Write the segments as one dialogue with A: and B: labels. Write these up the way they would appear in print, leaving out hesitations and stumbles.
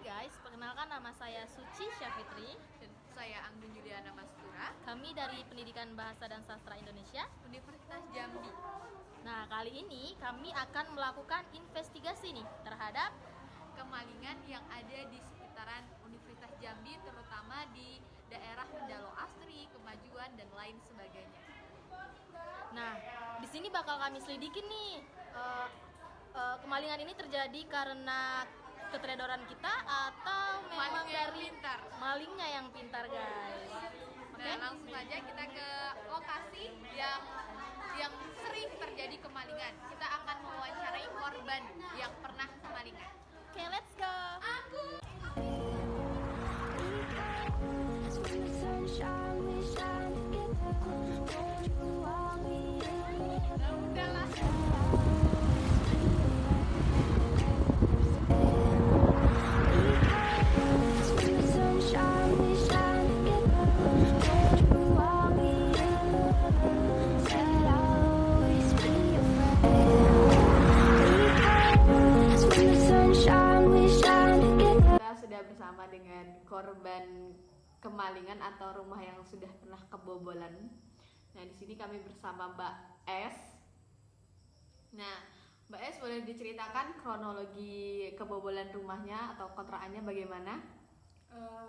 A: guys, perkenalkan nama saya Suci Syafitri.
B: Dan saya Anggun Juliana Mastura,
A: Kami dari Pendidikan Bahasa dan Sastra Indonesia.
B: Universitas Jambi.
A: Nah, kali ini kami akan melakukan investigasi nih terhadap
B: Kemalingan yang ada di sekitaran Universitas Jambi, terutama di daerah Mendalo Asri, Kemajuan, dan lain sebagainya.
A: Nah, di sini bakal kami selidikin nih. Kemalingan ini terjadi karena keteledoran kita atau memang
B: Malingnya yang
A: dari
B: pintar.
A: malingnya yang pintar, guys.
B: Nah, langsung aja kita ke lokasi yang sering terjadi kemalingan. Kita akan mewawancarai korban yang pernah kemalingan.
A: Oke, let's go.
B: Nah, udahlah. Kita sudah bersama dengan korban kemalingan atau rumah yang sudah pernah kebobolan. Nah, di sini kami bersama Mbak S. Nah, Mbak S boleh diceritakan kronologi kebobolan rumahnya atau kontrakannya bagaimana?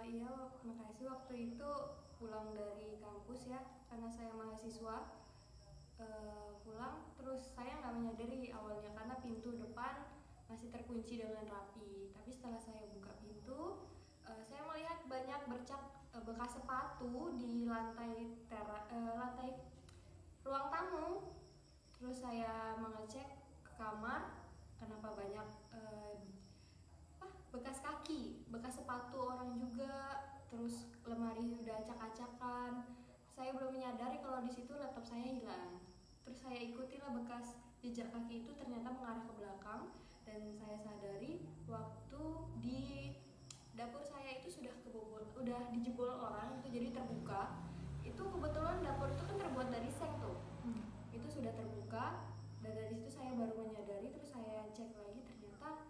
C: Iya, makasih. Waktu itu pulang dari kampus ya, karena saya mahasiswa. Pulang, terus saya nggak menyadari awalnya karena pintu depan masih terkunci dengan rapi. Tapi setelah saya buka pintu, saya melihat banyak bercak bekas sepatu di lantai lantai ruang tamu. Terus saya mengecek ke kamar, kenapa banyak bekas kaki, bekas sepatu orang juga, terus lemari udah acak-acakan. Saya belum menyadari kalau di situ laptop saya hilang. Terus saya ikutilah bekas jejak kaki itu, ternyata mengarah ke belakang, dan saya sadari waktu di dapur saya itu udah dijebol orang, itu jadi terbuka. Itu kebetulan dapur itu kan terbuat dari seng tuh. Itu sudah terbuka, dan dari situ saya baru menyadari. Terus saya cek lagi, ternyata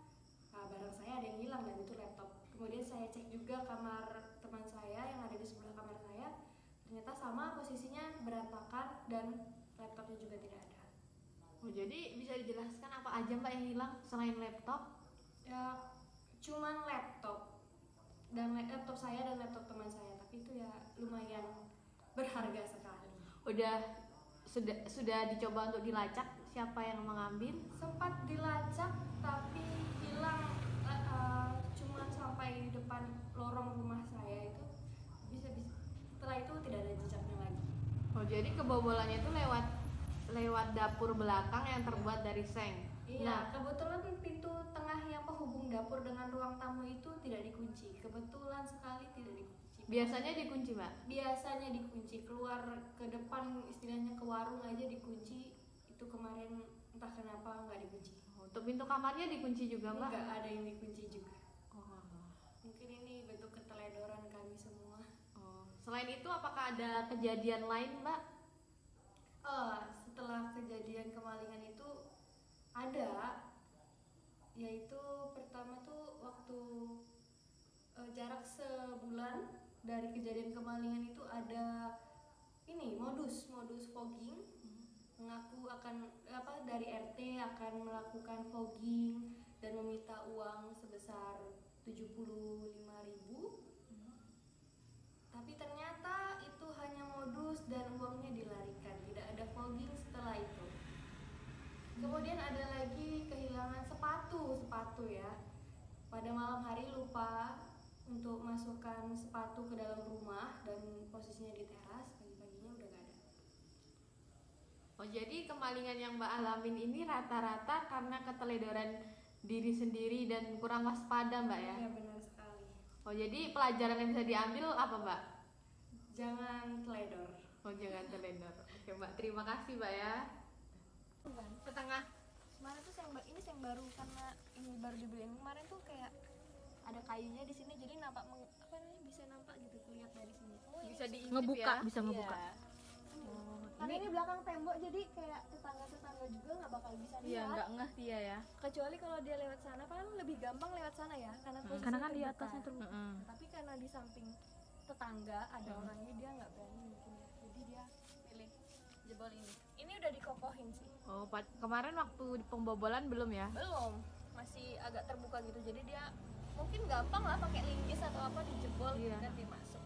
C: barang saya ada yang hilang, dan itu laptop. Kemudian saya cek juga kamar teman saya yang ada di sebelah kamar saya, ternyata sama posisinya, berantakan, dan laptopnya juga tidak ada.
B: Oh, jadi bisa dijelaskan apa aja Mbak yang hilang selain laptop?
C: Ya, cuman laptop dan laptop saya dan laptop teman saya, tapi itu ya lumayan berharga sekali.
B: Sudah dicoba untuk dilacak siapa yang mengambil?
C: Sempat dilacak tapi hilang, cuman sampai di depan lorong rumah saya itu. Setelah itu tidak ada jejaknya lagi.
B: Oh, jadi kebobolannya itu lewat dapur belakang yang terbuat dari seng.
C: Iya,
B: Nah,
C: kebetulan pintu tengah yang penghubung dapur dengan ruang tamu itu tidak dikunci. Kebetulan sekali tidak dikunci.
B: biasanya dikunci Mbak?
C: Biasanya dikunci. Keluar ke depan, istilahnya ke warung aja dikunci. Itu kemarin entah kenapa nggak dikunci.
B: Untuk pintu kamarnya dikunci juga Mbak?
C: Nggak ada yang dikunci juga.
B: Oh.
C: Mungkin ini bentuk keteledoran kami semua.
B: Oh. Selain itu apakah ada kejadian lain Mbak?
C: Setelah kejadian kemalingan itu ada, yaitu pertama tuh waktu jarak sebulan dari kejadian kemalingan itu ada ini modus fogging. Mengaku akan dari RT akan melakukan fogging dan meminta uang sebesar 75.000. Tapi ternyata itu hanya modus dan uangnya dilarikan, tidak ada fogging setelah itu. Kemudian ada lagi kehilangan sepatu ya. Pada malam hari lupa untuk masukkan sepatu ke dalam rumah dan posisinya di teras, pagi-paginya udah gak ada.
B: Oh, jadi kemalingan yang Mbak alamin ini rata-rata karena keteledoran diri sendiri dan kurang waspada Mbak ya?
C: Iya, benar sekali.
B: Oh, jadi pelajaran yang bisa diambil apa Mbak?
C: Jangan teledor.
B: Oh, jangan teledor. Oke Mbak, terima kasih Mbak ya. Setengah.
D: Kemarin tuh ini seng baru, karena ini baru dibeliin kemarin tuh kayak ada kayunya di sini, jadi bisa nampak gitu, lihat dari sini.
B: Bisa diintip
A: Ngebuka,
B: ya?
A: bisa ngebuka.
D: Karena ini belakang tembok, jadi kayak tetangga tetangga juga nggak bakal bisa
A: Iya,
D: lihat.
A: nggak ngeh dia ya.
D: Kecuali kalau dia lewat sana kan lebih gampang lewat sana ya, karena posisinya
E: Karena kan di
D: terbuka.
E: atasnya terbuka.
A: Mm-mm.
D: Tapi karena di samping tetangga ada orangnya, dia nggak berani mungkin ya. Jadi dia pilih jebol ini. Ini udah dikokohin sih.
E: Oh, kemarin waktu pembobolan belum ya?
D: Belum, masih agak terbuka gitu. Jadi dia mungkin gampang lah pakai linggis atau apa dijebol
E: Iya.
D: dan dia masuk.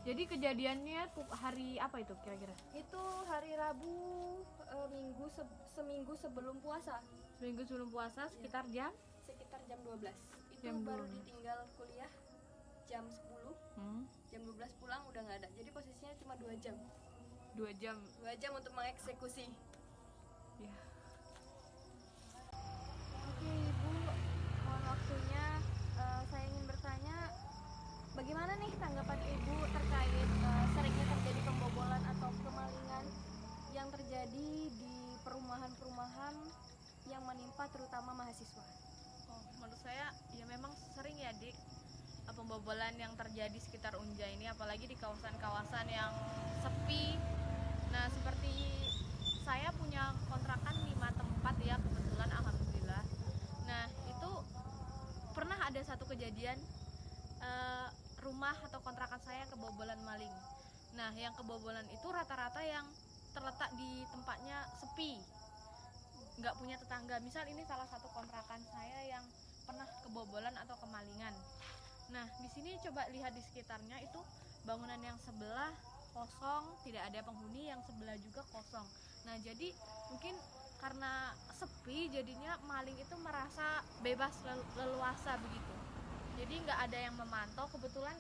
E: Jadi kejadiannya tuh hari apa itu kira-kira?
D: Itu hari Rabu, seminggu sebelum puasa,
E: Seminggu sebelum puasa sekitar jam?
D: sekitar jam 12. Itu
E: Jam
D: baru
E: 12.
D: ditinggal kuliah jam 10, jam 12 pulang udah nggak ada. Jadi posisinya cuma 2 jam.
E: 2 jam.
D: 2 jam untuk mengeksekusi.
E: Ya.
D: Oke Ibu, mohon waktunya. Saya ingin bertanya, bagaimana nih tanggapan Ibu terkait seringnya terjadi pembobolan atau kemalingan yang terjadi di perumahan-perumahan yang menimpa terutama mahasiswa?
A: Oh, menurut saya ya memang sering ya Dik, pembobolan yang terjadi sekitar Unja ini, apalagi di kawasan-kawasan yang sepi. Nah, seperti saya punya kontrakan 5 tempat ya, kebetulan alhamdulillah. Nah, itu pernah ada satu kejadian rumah atau kontrakan saya kebobolan maling. Nah, yang kebobolan itu rata-rata yang terletak di tempatnya sepi, nggak punya tetangga. Misal ini salah satu kontrakan saya yang pernah kebobolan atau kemalingan. Nah, di sini coba lihat di sekitarnya itu bangunan yang sebelah kosong, tidak ada penghuni, yang sebelah juga kosong. Nah, jadi mungkin karena sepi jadinya maling itu merasa bebas leluasa begitu. Jadi nggak ada yang memantau. Kebetulan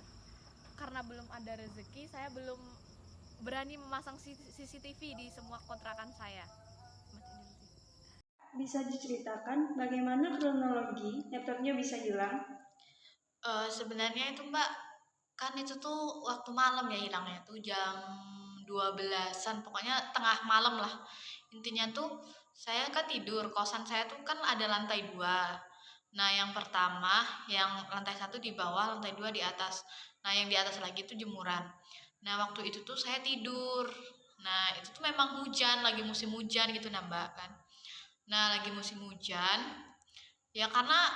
A: karena belum ada rezeki, saya belum berani memasang CCTV di semua kontrakan saya.
F: Bisa diceritakan bagaimana kronologi laptopnya bisa hilang?
B: Sebenarnya itu Mbak, kan itu tuh waktu malam ya hilangnya tuh jam 12-an, pokoknya tengah malam lah. Intinya tuh saya kan tidur, kosan saya tuh kan ada lantai 2. Nah, yang pertama, yang lantai 1 di bawah, lantai 2 di atas. Nah, yang di atas lagi itu jemuran. Nah, waktu itu tuh saya tidur. Nah, itu tuh memang hujan, lagi musim hujan gitu nah Mbak kan. Nah, lagi musim hujan, ya karena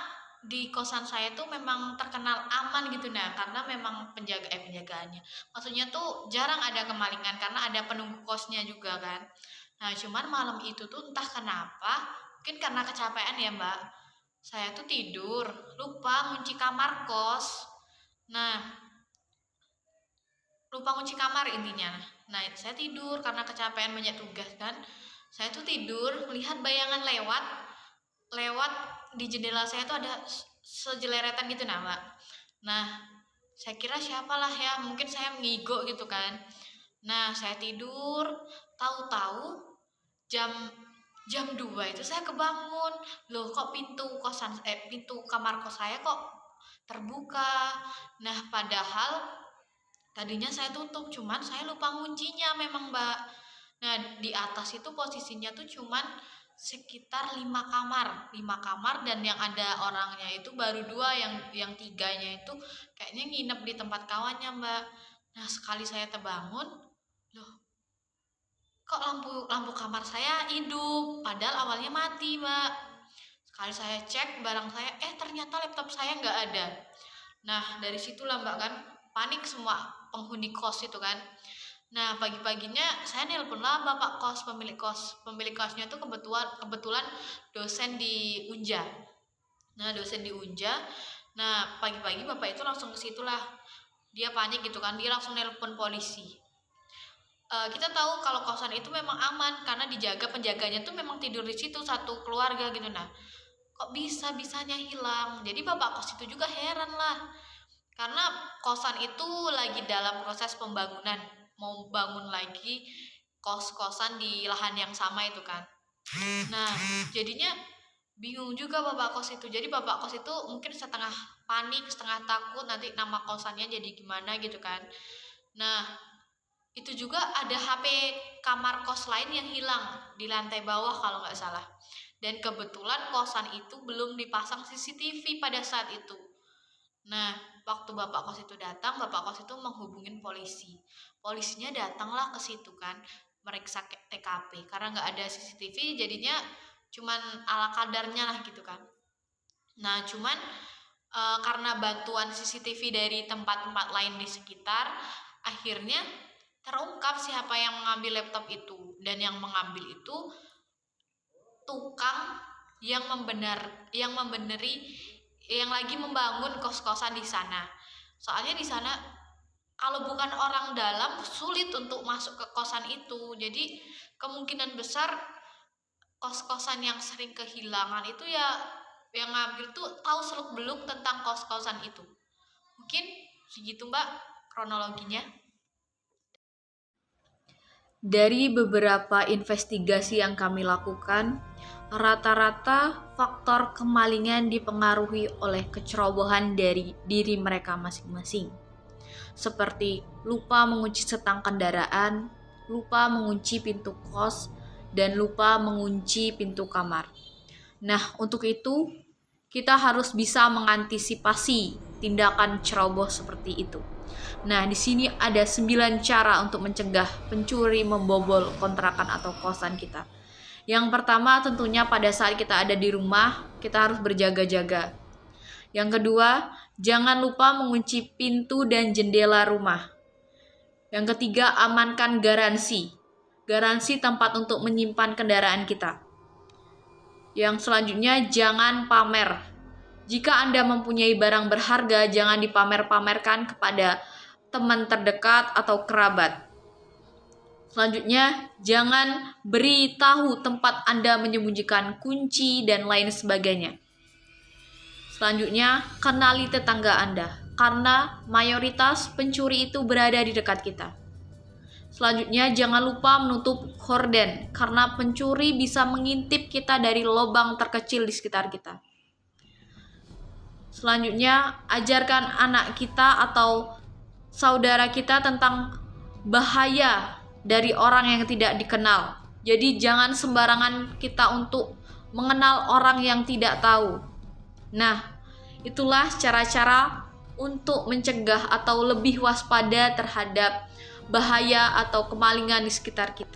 B: di kosan saya tuh memang terkenal aman gitu nah, karena memang penjagaannya. Maksudnya tuh jarang ada kemalingan karena ada penunggu kosnya juga kan. Nah, cuman malam itu tuh entah kenapa, mungkin karena kecapean ya Mbak, saya tuh tidur, lupa ngunci kamar kos. Nah, lupa ngunci kamar intinya. Nah, saya tidur karena kecapean banyak tugas kan. Saya tuh tidur, melihat bayangan lewat di jendela saya tuh ada sejeleretan gitu nah Mbak. Nah, saya kira siapalah ya, mungkin saya ngigo gitu kan. Nah, saya tidur, tahu-tahu jam jam 2 itu saya kebangun. Loh, kok pintu kamar kos saya kok terbuka. Nah, padahal tadinya saya tutup, cuman saya lupa nguncinya memang Mbak. Nah, di atas itu posisinya tuh cuman sekitar 5 kamar dan yang ada orangnya itu baru 2, yang 3-nya itu kayaknya nginep di tempat kawannya Mbak. Nah, sekali saya terbangun, loh, kok lampu kamar saya hidup, padahal awalnya mati Mbak. Sekali saya cek barang saya, ternyata laptop saya nggak ada. Nah, dari situlah Mbak kan panik semua penghuni kos itu kan. Nah, pagi-paginya saya nelponlah bapak kos, pemilik kos. Pemilik kosnya tuh kebetulan dosen di Unja. Nah, dosen di Unja. Nah, pagi-pagi bapak itu langsung ke situlah. Dia panik gitu kan, dia langsung nelpon polisi. Kita tahu kalau kosan itu memang aman karena dijaga, penjaganya tuh memang tidur di situ satu keluarga gitu. Nah, kok bisa-bisanya hilang? Jadi bapak kos itu juga heran lah. Karena kosan itu lagi dalam proses pembangunan, mau bangun lagi kos-kosan di lahan yang sama itu kan. Nah, jadinya bingung juga bapak kos itu. Jadi bapak kos itu mungkin setengah panik, setengah takut nanti nama kosannya jadi gimana gitu kan. Nah, itu juga ada HP kamar kos lain yang hilang di lantai bawah kalau nggak salah. Dan kebetulan kosan itu belum dipasang CCTV pada saat itu. Nah, waktu bapak kos itu datang, bapak kos itu menghubungin polisi. Polisinya datanglah ke situ kan, meriksa TKP karena nggak ada CCTV, jadinya cuman ala kadarnya lah gitu kan. Nah cuman karena bantuan CCTV dari tempat-tempat lain di sekitar, akhirnya terungkap siapa yang mengambil laptop itu, dan yang mengambil itu tukang yang lagi membangun kos-kosan di sana. Soalnya di sana kalau bukan orang dalam sulit untuk masuk ke kosan itu. Jadi kemungkinan besar kos-kosan yang sering kehilangan itu ya yang ngambil tuh tahu seluk-beluk tentang kos-kosan itu. Mungkin segitu Mbak kronologinya. Dari beberapa investigasi yang kami lakukan, rata-rata faktor kemalingan dipengaruhi oleh kecerobohan dari diri mereka masing-masing. Seperti lupa mengunci setang kendaraan, lupa mengunci pintu kos, dan lupa mengunci pintu kamar. Nah, untuk itu kita harus bisa mengantisipasi tindakan ceroboh seperti itu. Nah, di sini ada 9 cara untuk mencegah pencuri membobol kontrakan atau kosan kita. Yang pertama tentunya pada saat kita ada di rumah, kita harus berjaga-jaga. Yang kedua, jangan lupa mengunci pintu dan jendela rumah. Yang ketiga, amankan garansi. Garansi tempat untuk menyimpan kendaraan kita. Yang selanjutnya, jangan pamer. Jika Anda mempunyai barang berharga, jangan dipamer-pamerkan kepada teman terdekat atau kerabat. Selanjutnya, jangan beritahu tempat Anda menyembunyikan kunci dan lain sebagainya. Selanjutnya, kenali tetangga Anda, karena mayoritas pencuri itu berada di dekat kita. Selanjutnya, jangan lupa menutup horden, karena pencuri bisa mengintip kita dari lubang terkecil di sekitar kita. Selanjutnya, ajarkan anak kita atau saudara kita tentang bahaya dari orang yang tidak dikenal. Jadi jangan sembarangan kita untuk mengenal orang yang tidak tahu. Nah, itulah cara-cara untuk mencegah atau lebih waspada terhadap bahaya atau kemalingan di sekitar kita.